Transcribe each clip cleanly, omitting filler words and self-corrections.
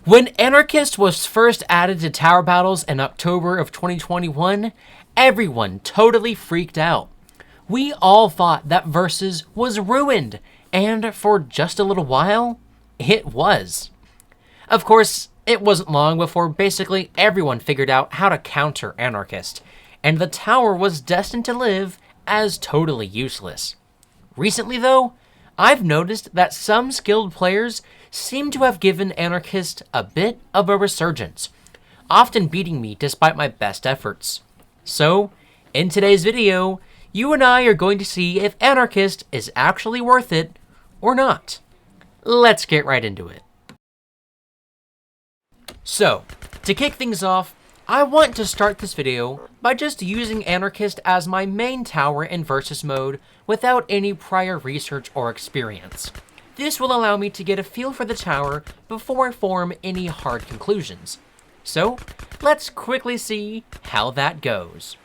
When Anarchist was first added to Tower Battles in October of 2021, everyone totally freaked out. We all thought that Versus was ruined, and for just a little while, it was. Of course, it wasn't long before basically everyone figured out how to counter Anarchist, and the tower was destined to live as totally useless. Recently though, I've noticed that some skilled players seem to have given Anarchist a bit of a resurgence, often beating me despite my best efforts. So, in today's video, you and I are going to see if Anarchist is actually worth it or not. Let's get right into it. So, to kick things off, I want to start this video by just using Anarchist as my main tower in Versus mode without any prior research or experience. This will allow me to get a feel for the tower before I form any hard conclusions. So, let's quickly see how that goes.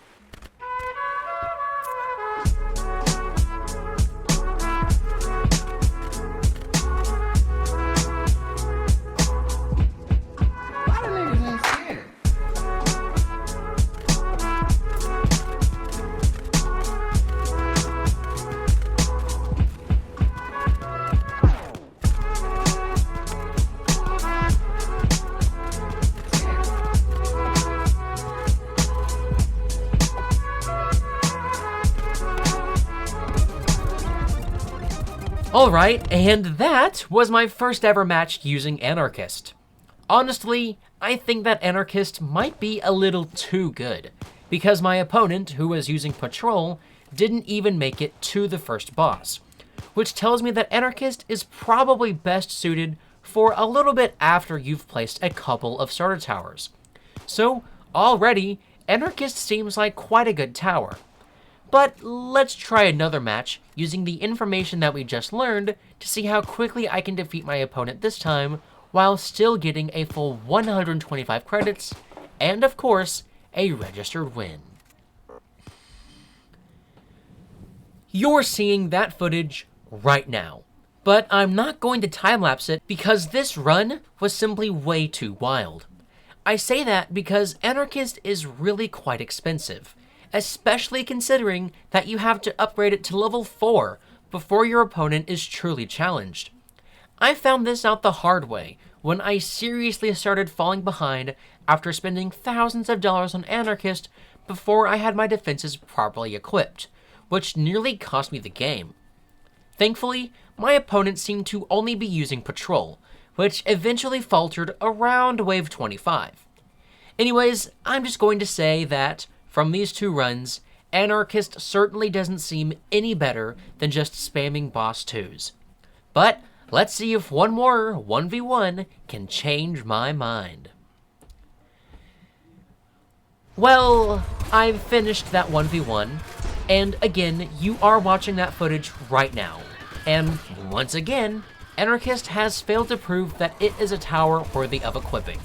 Alright, and that was my first ever match using Anarchist. Honestly, I think that Anarchist might be a little too good, because my opponent, who was using Patrol, didn't even make it to the first boss, which tells me that Anarchist is probably best suited for a little bit after you've placed a couple of starter towers. So, already, Anarchist seems like quite a good tower. But let's try another match using the information that we just learned to see how quickly I can defeat my opponent this time while still getting a full 125 credits and, of course, a registered win. You're seeing that footage right now, but I'm not going to time-lapse it because this run was simply way too wild. I say that because Anarchist is really quite expensive, especially considering that you have to upgrade it to level 4 before your opponent is truly challenged. I found this out the hard way when I seriously started falling behind after spending thousands of dollars on Anarchist before I had my defenses properly equipped, which nearly cost me the game. Thankfully, my opponent seemed to only be using Patrol, which eventually faltered around wave 25. Anyways, I'm just going to say that from these two runs, Anarchist certainly doesn't seem any better than just spamming boss 2s. But let's see if one more 1v1 can change my mind. Well, I've finished that 1v1, and again, you are watching that footage right now. And once again, Anarchist has failed to prove that it is a tower worthy of equipping.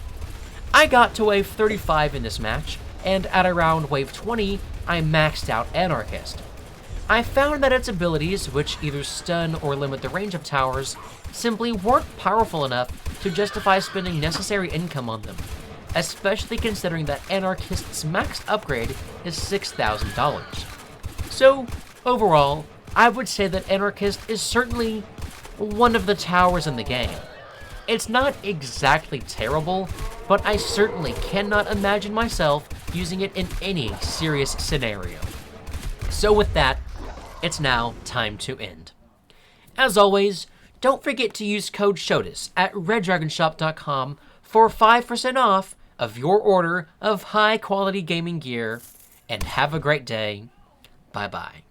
I got to wave 35 in this match, and at around wave 20, I maxed out Anarchist. I found that its abilities, which either stun or limit the range of towers, simply weren't powerful enough to justify spending necessary income on them, especially considering that Anarchist's max upgrade is $6,000. So, overall, I would say that Anarchist is certainly one of the towers in the game. It's not exactly terrible, but I certainly cannot imagine myself using it in any serious scenario. So with that, it's now time to end. As always, don't forget to use code SHOTUS at reddragonshop.com for 5% off of your order of high quality gaming gear, and have a great day. Bye bye.